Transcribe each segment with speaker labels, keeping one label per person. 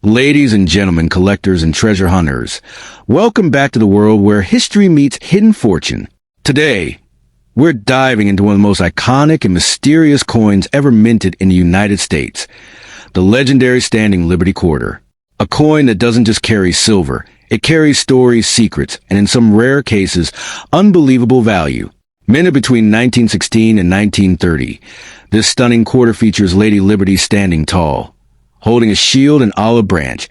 Speaker 1: Ladies and gentlemen, collectors and treasure hunters, welcome back to the world where history meets hidden fortune. Today, we're diving into one of the most iconic and mysterious coins ever minted in the United States, the legendary Standing Liberty Quarter. A coin that doesn't just carry silver, it carries stories, secrets, and in some rare cases, unbelievable value. Minted between 1916 and 1930, this stunning quarter features Lady Liberty standing tall, holding a shield and olive branch,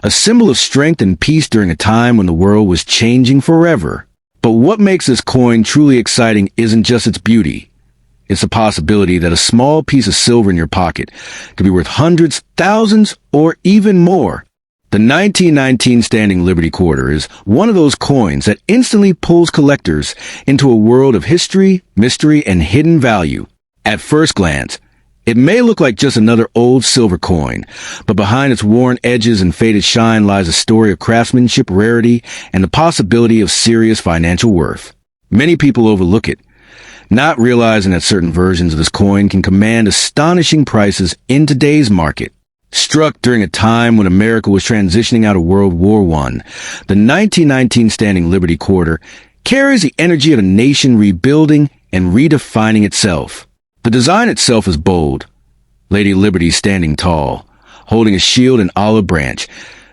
Speaker 1: a symbol of strength and peace during a time when the world was changing forever. But what makes this coin truly exciting isn't just its beauty. It's the possibility that a small piece of silver in your pocket could be worth hundreds, thousands, or even more. The 1919 Standing Liberty Quarter is one of those coins that instantly pulls collectors into a world of history, mystery, and hidden value. At first glance, it may look like just another old silver coin, but behind its worn edges and faded shine lies a story of craftsmanship, rarity, and the possibility of serious financial worth. Many people overlook it, not realizing that certain versions of this coin can command astonishing prices in today's market. Struck during a time when America was transitioning out of World War I, the 1919 Standing Liberty Quarter carries the energy of a nation rebuilding and redefining itself. The design itself is bold, Lady Liberty standing tall, holding a shield and olive branch,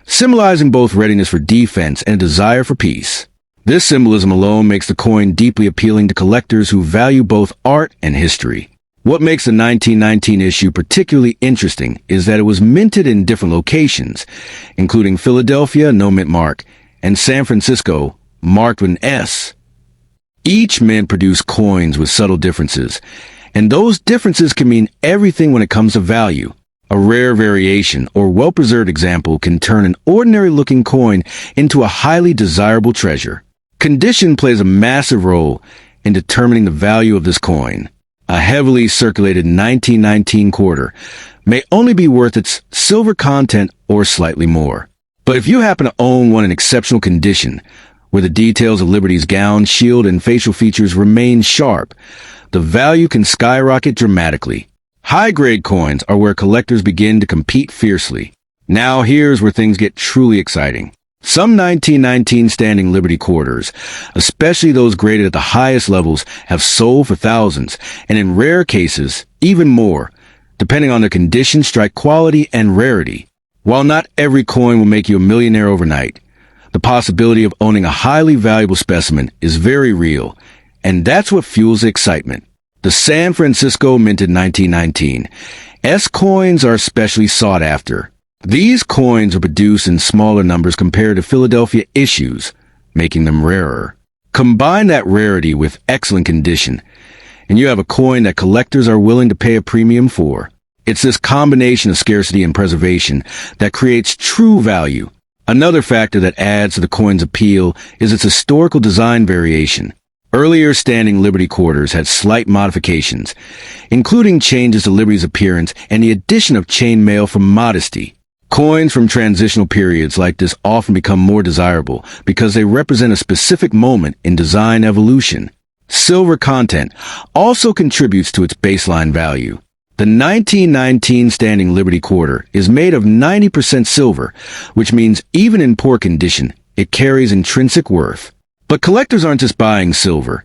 Speaker 1: symbolizing both readiness for defense and a desire for peace. This symbolism alone makes the coin deeply appealing to collectors who value both art and history. What makes the 1919 issue particularly interesting is that it was minted in different locations, including Philadelphia, no mint mark, and San Francisco, marked with an S. Each mint produced coins with subtle differences, and those differences can mean everything when it comes to value. A rare variation or well-preserved example can turn an ordinary-looking coin into a highly desirable treasure. Condition plays a massive role in determining the value of this coin. A heavily circulated 1919 quarter may only be worth its silver content or slightly more. But if you happen to own one in exceptional condition, where the details of Liberty's gown, shield, and facial features remain sharp, the value can skyrocket dramatically. High-grade coins are where collectors begin to compete fiercely. Now here's where things get truly exciting. Some 1919 Standing Liberty Quarters, especially those graded at the highest levels, have sold for thousands, and in rare cases, even more, depending on their condition, strike quality, and rarity. While not every coin will make you a millionaire overnight, the possibility of owning a highly valuable specimen is very real, and that's what fuels the excitement. The San Francisco minted 1919 S coins are especially sought after. These coins are produced in smaller numbers compared to Philadelphia issues, making them rarer. Combine that rarity with excellent condition, and you have a coin that collectors are willing to pay a premium for. It's this combination of scarcity and preservation that creates true value. Another factor that adds to the coin's appeal is its historical design variation. Earlier Standing Liberty Quarters had slight modifications, including changes to Liberty's appearance and the addition of chainmail for modesty. Coins from transitional periods like this often become more desirable because they represent a specific moment in design evolution. Silver content also contributes to its baseline value. The 1919 Standing Liberty Quarter is made of 90% silver, which means even in poor condition, it carries intrinsic worth. But collectors aren't just buying silver.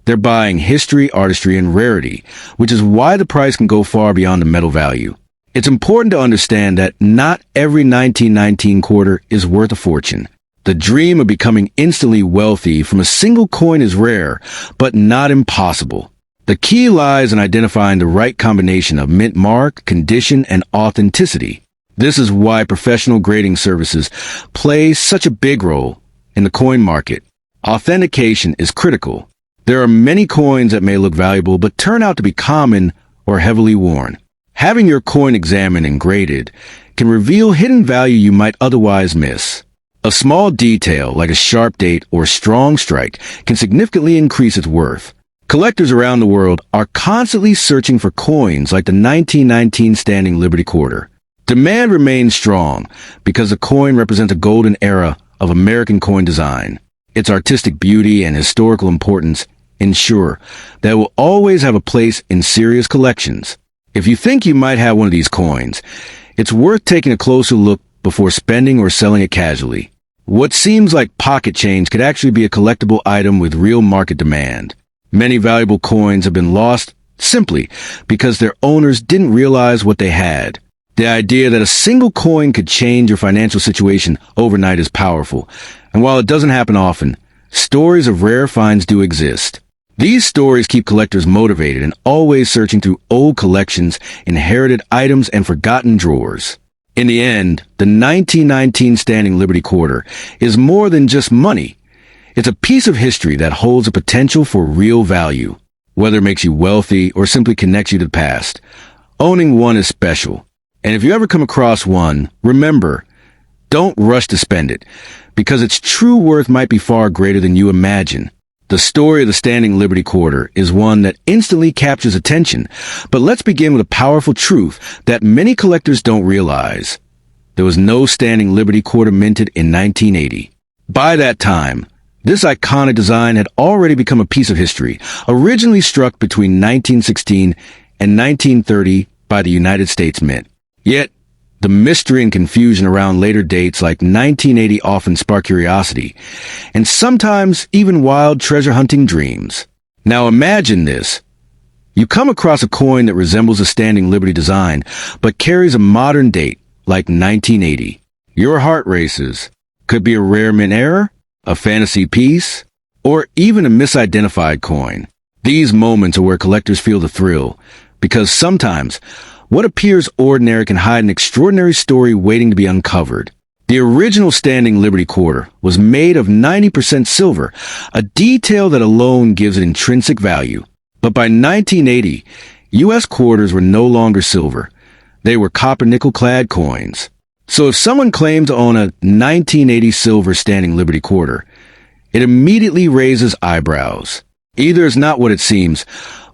Speaker 1: They're buying history, artistry, and rarity, which is why the price can go far beyond the metal value. It's important to understand that not every 1919 quarter is worth a fortune. The dream of becoming instantly wealthy from a single coin is rare, but not impossible. The key lies in identifying the right combination of mint mark, condition, and authenticity. This is why professional grading services play such a big role in the coin market. Authentication is critical. There are many coins that may look valuable but turn out to be common or heavily worn. Having your coin examined and graded can reveal hidden value you might otherwise miss. A small detail like a sharp date or strong strike can significantly increase its worth. Collectors around the world are constantly searching for coins like the 1919 Standing Liberty Quarter. Demand remains strong because the coin represents a golden era of American coin design. Its artistic beauty and historical importance ensure that it will always have a place in serious collections. If you think you might have one of these coins, it's worth taking a closer look before spending or selling it casually. What seems like pocket change could actually be a collectible item with real market demand. Many valuable coins have been lost simply because their owners didn't realize what they had. The idea that a single coin could change your financial situation overnight is powerful, and while it doesn't happen often, stories of rare finds do exist. These stories keep collectors motivated and always searching through old collections, inherited items, and forgotten drawers. In the end, the 1919 Standing Liberty Quarter is more than just money. It's a piece of history that holds a potential for real value. Whether it makes you wealthy or simply connects you to the past, owning one is special. And if you ever come across one, remember, don't rush to spend it, because its true worth might be far greater than you imagine. The story of the Standing Liberty Quarter is one that instantly captures attention, but let's begin with a powerful truth that many collectors don't realize. There was no Standing Liberty Quarter minted in 1980. By that time, this iconic design had already become a piece of history, originally struck between 1916 and 1930 by the United States Mint. Yet, the mystery and confusion around later dates like 1980 often spark curiosity, and sometimes even wild treasure hunting dreams. Now imagine this. You come across a coin that resembles a Standing Liberty design, but carries a modern date, like 1980. Your heart races. Could be a rare mint error, a fantasy piece, or even a misidentified coin. These moments are where collectors feel the thrill, because sometimes what appears ordinary can hide an extraordinary story waiting to be uncovered. The original Standing Liberty Quarter was made of 90% silver, a detail that alone gives it intrinsic value. But by 1980, U.S. quarters were no longer silver. They were copper-nickel-clad coins. So if someone claimed to own a 1980 silver Standing Liberty Quarter, it immediately raises eyebrows. Either it's not what it seems,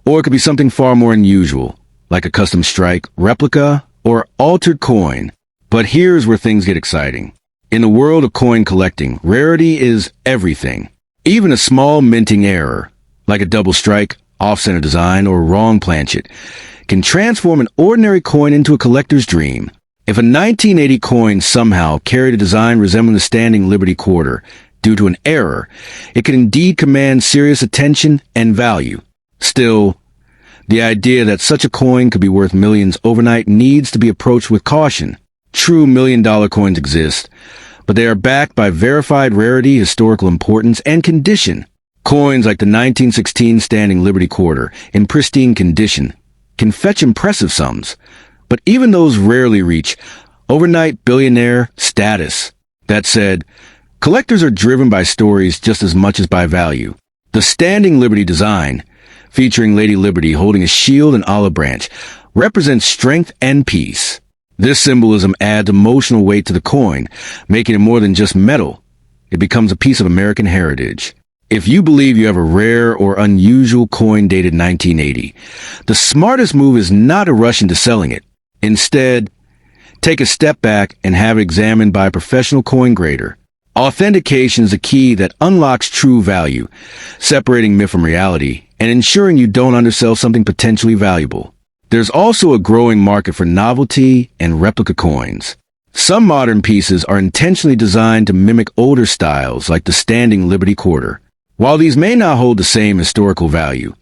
Speaker 1: or it could be something far more unusual, like a custom strike, replica, or altered coin. But here's where things get exciting. In the world of coin collecting, rarity is everything. Even a small minting error, like a double strike, off-center design, or wrong planchet, can transform an ordinary coin into a collector's dream. If a 1980 coin somehow carried a design resembling the Standing Liberty Quarter due to an error, it could indeed command serious attention and value. Still, the idea that such a coin could be worth millions overnight needs to be approached with caution. True million-dollar coins exist, but they are backed by verified rarity, historical importance, and condition. Coins like the 1916 Standing Liberty Quarter, in pristine condition, can fetch impressive sums, but even those rarely reach overnight billionaire status. That said, collectors are driven by stories just as much as by value. The Standing Liberty design, featuring Lady Liberty holding a shield and olive branch, represents strength and peace. This symbolism adds emotional weight to the coin, making it more than just metal. It becomes a piece of American heritage. If you believe you have a rare or unusual coin dated 1980, the smartest move is not to rush into selling it. Instead, take a step back and have it examined by a professional coin grader. Authentication is the key that unlocks true value, separating myth from reality and ensuring you don't undersell something potentially valuable. There's also a growing market for novelty and replica coins. Some modern pieces are intentionally designed to mimic older styles like the Standing Liberty Quarter. While these may not hold the same historical value,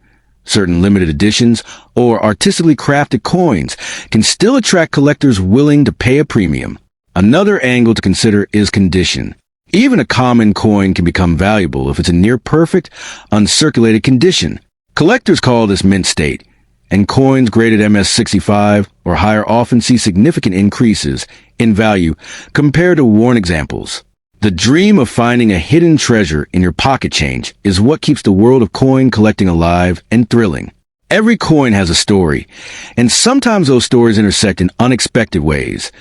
Speaker 1: certain limited editions or artistically crafted coins can still attract collectors willing to pay a premium. Another angle to consider is condition. Even a common coin can become valuable if it's in near-perfect, uncirculated condition. Collectors call this mint state, and coins graded MS65 or higher often see significant increases in value compared to worn examples. The dream of finding a hidden treasure in your pocket change is what keeps the world of coin collecting alive and thrilling. Every coin has a story, and sometimes those stories intersect in unexpected ways,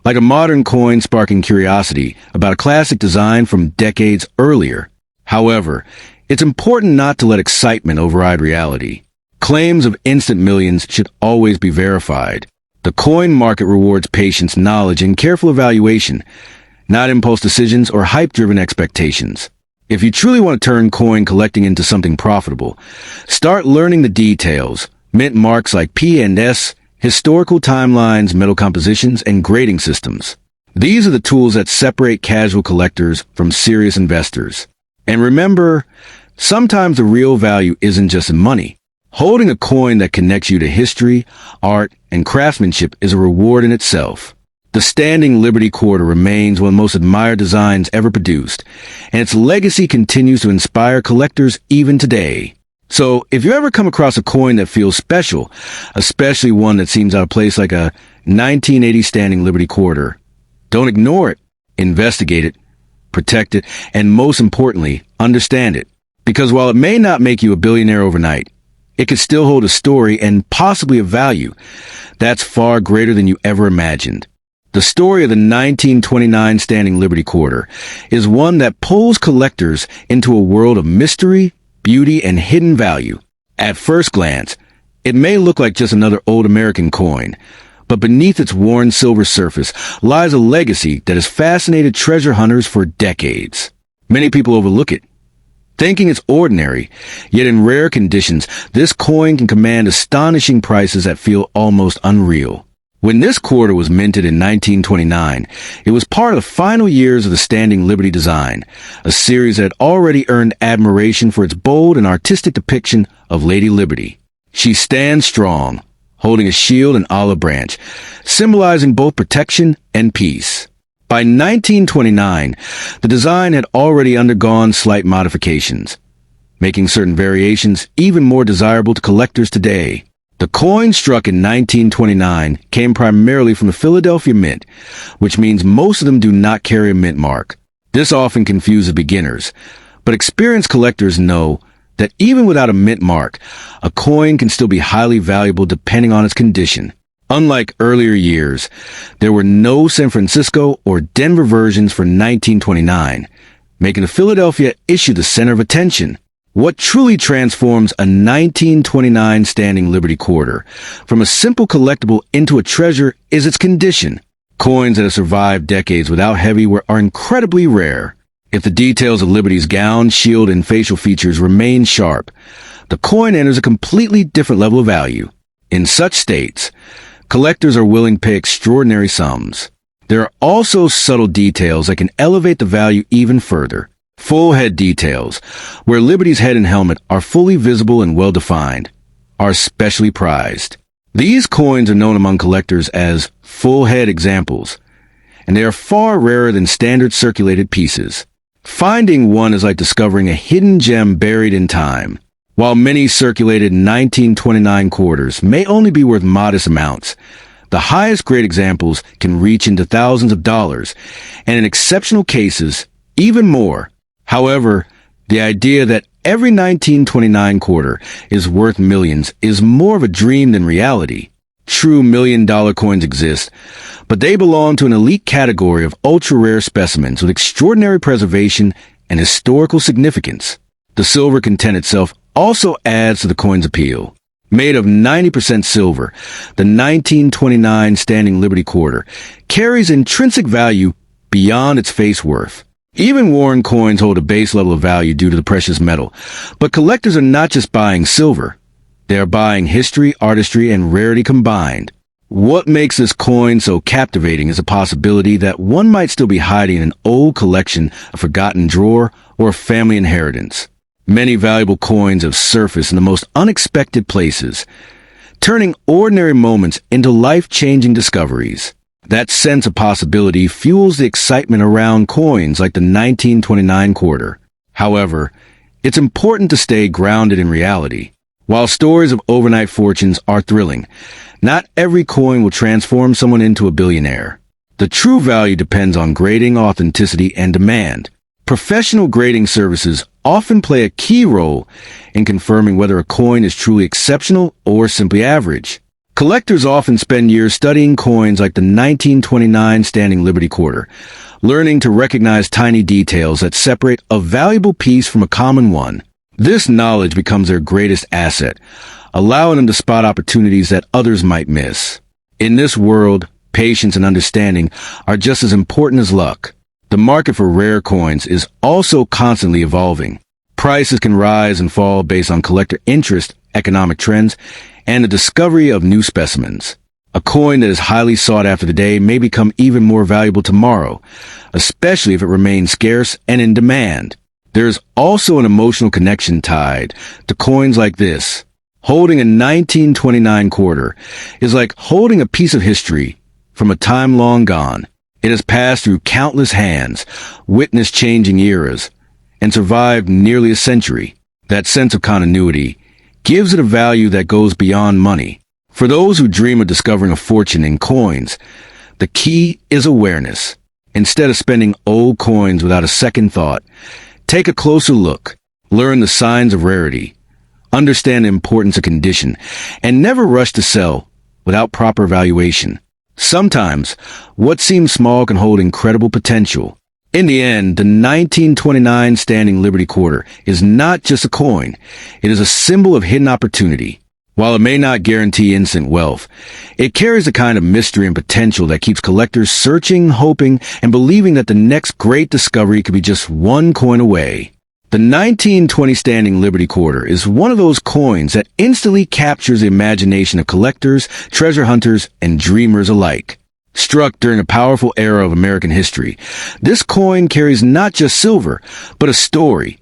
Speaker 1: like a modern coin sparking curiosity about a classic design from decades earlier. However, it's important not to let excitement override reality. Claims of instant millions should always be verified. The coin market rewards patience, knowledge, and careful evaluation, not impulse decisions or hype-driven expectations. If you truly want to turn coin collecting into something profitable, start learning the details, mint marks like P and S, historical timelines, metal compositions, and grading systems. These are the tools that separate casual collectors from serious investors. And remember, sometimes the real value isn't just in money. Holding a coin that connects you to history, art, and craftsmanship is a reward in itself. The Standing Liberty Quarter remains one of the most admired designs ever produced, and its legacy continues to inspire collectors even today. So, if you ever come across a coin that feels special, especially one that seems out of place like a 1980 Standing Liberty Quarter, don't ignore it. Investigate it, protect it, and most importantly, understand it. Because while it may not make you a billionaire overnight, it could still hold a story and possibly a value that's far greater than you ever imagined. The story of the 1929 Standing Liberty Quarter is one that pulls collectors into a world of mystery, beauty, and hidden value. At first glance, it may look like just another old American coin, but beneath its worn silver surface lies a legacy that has fascinated treasure hunters for decades. Many people overlook it, thinking it's ordinary, yet in rare conditions, this coin can command astonishing prices that feel almost unreal. When this quarter was minted in 1929, it was part of the final years of the Standing Liberty design, a series that had already earned admiration for its bold and artistic depiction of Lady Liberty. She stands strong, holding a shield and olive branch, symbolizing both protection and peace. By 1929, the design had already undergone slight modifications, making certain variations even more desirable to collectors today. The coin struck in 1929 came primarily from the Philadelphia Mint, which means most of them do not carry a mint mark. This often confuses beginners, but experienced collectors know that even without a mint mark, a coin can still be highly valuable depending on its condition. Unlike earlier years, there were no San Francisco or Denver versions for 1929, making the Philadelphia issue the center of attention. What truly transforms a 1929 Standing Liberty Quarter from a simple collectible into a treasure is its condition. Coins that have survived decades without heavy wear are incredibly rare. If the details of Liberty's gown, shield, and facial features remain sharp, the coin enters a completely different level of value. In such states, collectors are willing to pay extraordinary sums. There are also subtle details that can elevate the value even further. Full head details, where Liberty's head and helmet are fully visible and well-defined, are especially prized. These coins are known among collectors as full head examples, and they are far rarer than standard circulated pieces. Finding one is like discovering a hidden gem buried in time. While many circulated 1929 quarters may only be worth modest amounts, the highest grade examples can reach into thousands of dollars, and in exceptional cases, even more. However, the idea that every 1929 quarter is worth millions is more of a dream than reality. True million-dollar coins exist, but they belong to an elite category of ultra-rare specimens with extraordinary preservation and historical significance. The silver content itself also adds to the coin's appeal. Made of 90% silver, the 1929 Standing Liberty Quarter carries intrinsic value beyond its face worth. Even worn coins hold a base level of value due to the precious metal, but collectors are not just buying silver. They are buying history, artistry, and rarity combined. What makes this coin so captivating is a possibility that one might still be hiding in an old collection, a forgotten drawer, or a family inheritance. Many valuable coins have surfaced in the most unexpected places, turning ordinary moments into life-changing discoveries. That sense of possibility fuels the excitement around coins like the 1929 quarter. However, it's important to stay grounded in reality. While stories of overnight fortunes are thrilling, not every coin will transform someone into a billionaire. The true value depends on grading, authenticity, and demand. Professional grading services often play a key role in confirming whether a coin is truly exceptional or simply average. Collectors often spend years studying coins like the 1929 Standing Liberty Quarter, learning to recognize tiny details that separate a valuable piece from a common one. This knowledge becomes their greatest asset, allowing them to spot opportunities that others might miss. In this world, patience and understanding are just as important as luck. The market for rare coins is also constantly evolving. Prices can rise and fall based on collector interest, economic trends, and the discovery of new specimens. A coin that is highly sought after today may become even more valuable tomorrow, especially if it remains scarce and in demand. There's also an emotional connection tied to coins like this. Holding a 1929 quarter is like holding a piece of history from a time long gone. It has passed through countless hands, witnessed changing eras, and survived nearly a century. That sense of continuity gives it a value that goes beyond money. For those who dream of discovering a fortune in coins, the key is awareness. Instead of spending old coins without a second thought, take a closer look, learn the signs of rarity, understand the importance of condition, and never rush to sell without proper evaluation. Sometimes, what seems small can hold incredible potential. In the end, the 1929 Standing Liberty Quarter is not just a coin. It is a symbol of hidden opportunity. While it may not guarantee instant wealth, it carries a kind of mystery and potential that keeps collectors searching, hoping, and believing that the next great discovery could be just one coin away. The 1920 Standing Liberty Quarter is one of those coins that instantly captures the imagination of collectors, treasure hunters, and dreamers alike. Struck during a powerful era of American history, this coin carries not just silver, but a story,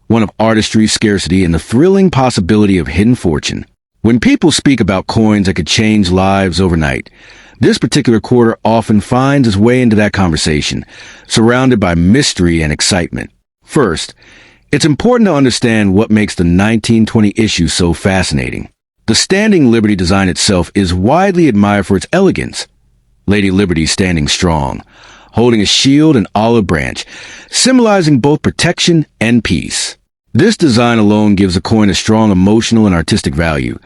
Speaker 1: one of artistry, scarcity, and the thrilling possibility of hidden fortune. When people speak about coins that could change lives overnight, this particular quarter often finds its way into that conversation, surrounded by mystery and excitement. First, it's important to understand what makes the 1920 issue so fascinating. The Standing Liberty design itself is widely admired for its elegance. Lady Liberty standing strong, holding a shield and olive branch, symbolizing both protection and peace. This design alone gives the coin a strong emotional and artistic value,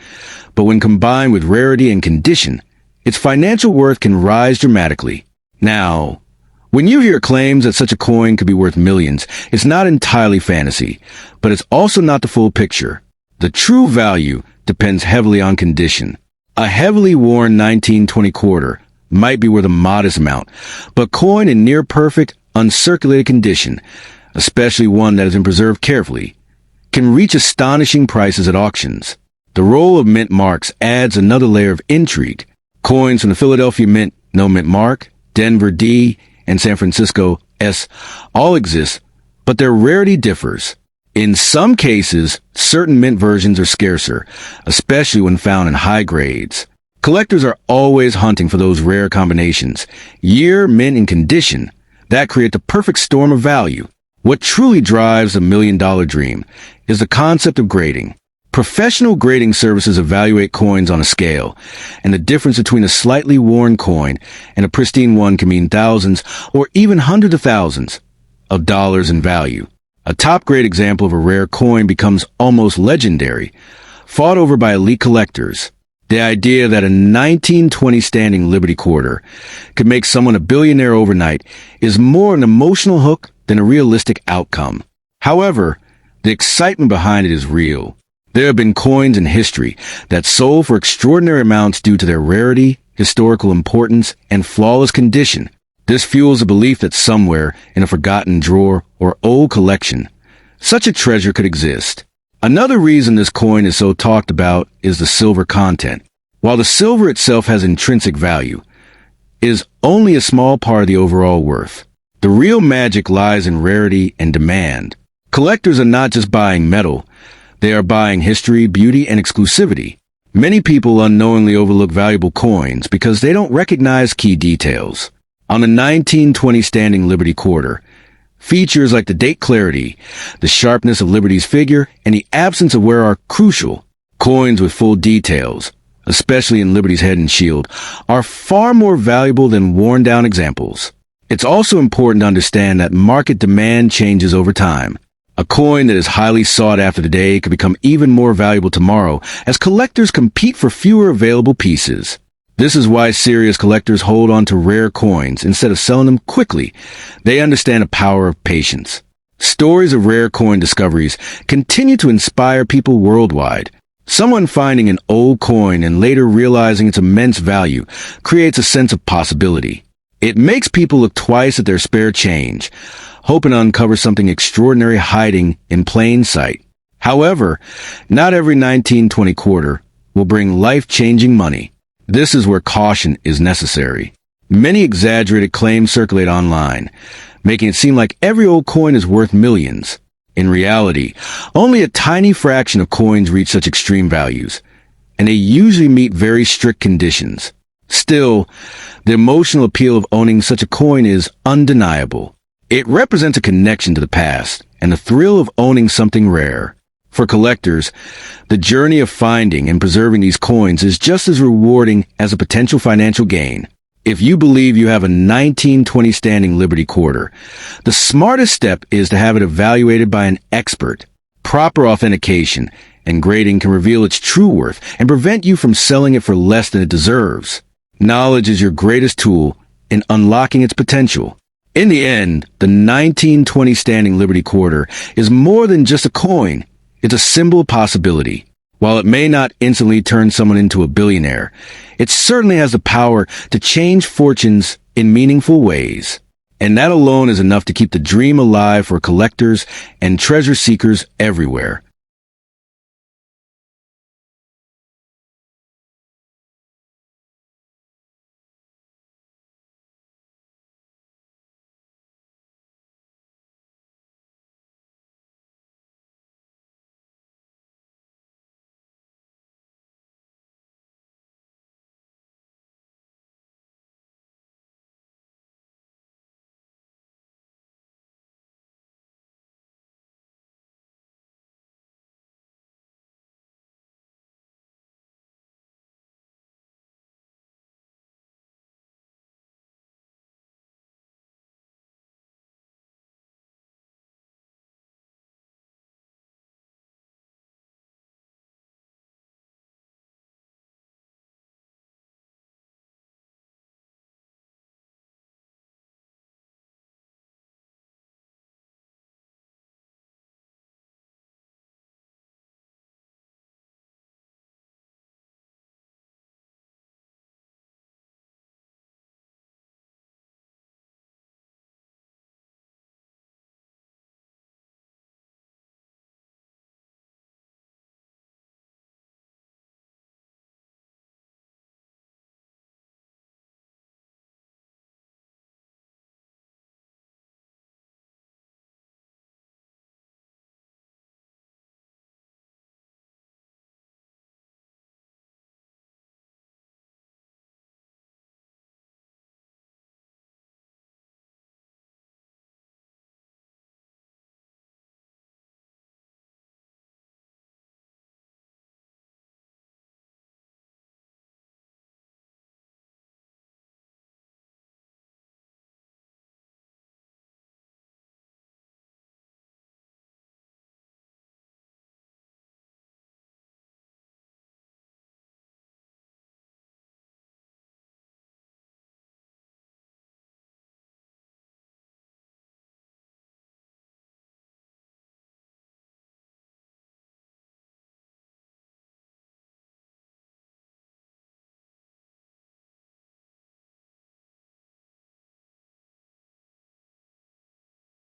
Speaker 1: but when combined with rarity and condition, its financial worth can rise dramatically. Now, when you hear claims that such a coin could be worth millions, it's not entirely fantasy, but it's also not the full picture. The true value depends heavily on condition. A heavily worn 1920 quarter might be worth a modest amount, but coin in near-perfect, uncirculated condition, especially one that has been preserved carefully, can reach astonishing prices at auctions. The role of mint marks adds another layer of intrigue. Coins from the Philadelphia Mint, no mint mark, Denver D, and San Francisco S all exist, but their rarity differs. In some cases, certain mint versions are scarcer, especially when found in high grades. Collectors are always hunting for those rare combinations. Year, mint, and condition, that create the perfect storm of value. What truly drives the million-dollar dream is the concept of grading. Professional grading services evaluate coins on a scale, and the difference between a slightly worn coin and a pristine one can mean thousands or even hundreds of thousands of dollars in value. A top-grade example of a rare coin becomes almost legendary, fought over by elite collectors. The idea that a 1920 Standing Liberty Quarter could make someone a billionaire overnight is more an emotional hook than a realistic outcome. However, the excitement behind it is real. There have been coins in history that sold for extraordinary amounts due to their rarity, historical importance, and flawless condition. This fuels the belief that somewhere in a forgotten drawer or old collection, such a treasure could exist. Another reason this coin is so talked about is the silver content. While the silver itself has intrinsic value, it is only a small part of the overall worth. The real magic lies in rarity and demand. Collectors are not just buying metal, they are buying history, beauty, and exclusivity. Many people unknowingly overlook valuable coins because they don't recognize key details. On the 1920 Standing Liberty Quarter, features like the date clarity, the sharpness of Liberty's figure, and the absence of wear are crucial. Coins with full details, especially in Liberty's head and shield, are far more valuable than worn-down examples. It's also important to understand that market demand changes over time. A coin that is highly sought after today could become even more valuable tomorrow as collectors compete for fewer available pieces. This is why serious collectors hold on to rare coins instead of selling them quickly. They understand the power of patience. Stories of rare coin discoveries continue to inspire people worldwide. Someone finding an old coin and later realizing its immense value creates a sense of possibility. It makes people look twice at their spare change, hoping to uncover something extraordinary hiding in plain sight. However, not every 1920 quarter will bring life-changing money. This is where caution is necessary. Many exaggerated claims circulate online, making it seem like every old coin is worth millions. In reality, only a tiny fraction of coins reach such extreme values, and they usually meet very strict conditions. Still, the emotional appeal of owning such a coin is undeniable. It represents a connection to the past and the thrill of owning something rare. For collectors, the journey of finding and preserving these coins is just as rewarding as a potential financial gain. If you believe you have a 1920 standing Liberty quarter, the smartest step is to have it evaluated by an expert. Proper authentication and grading can reveal its true worth and prevent you from selling it for less than it deserves. Knowledge is your greatest tool in unlocking its potential. In the end, the 1920 standing Liberty quarter is more than just a coin. It's a symbol of possibility. While it may not instantly turn someone into a billionaire, it certainly has the power to change fortunes in meaningful ways. And that alone is enough to keep the dream alive for collectors and treasure seekers everywhere.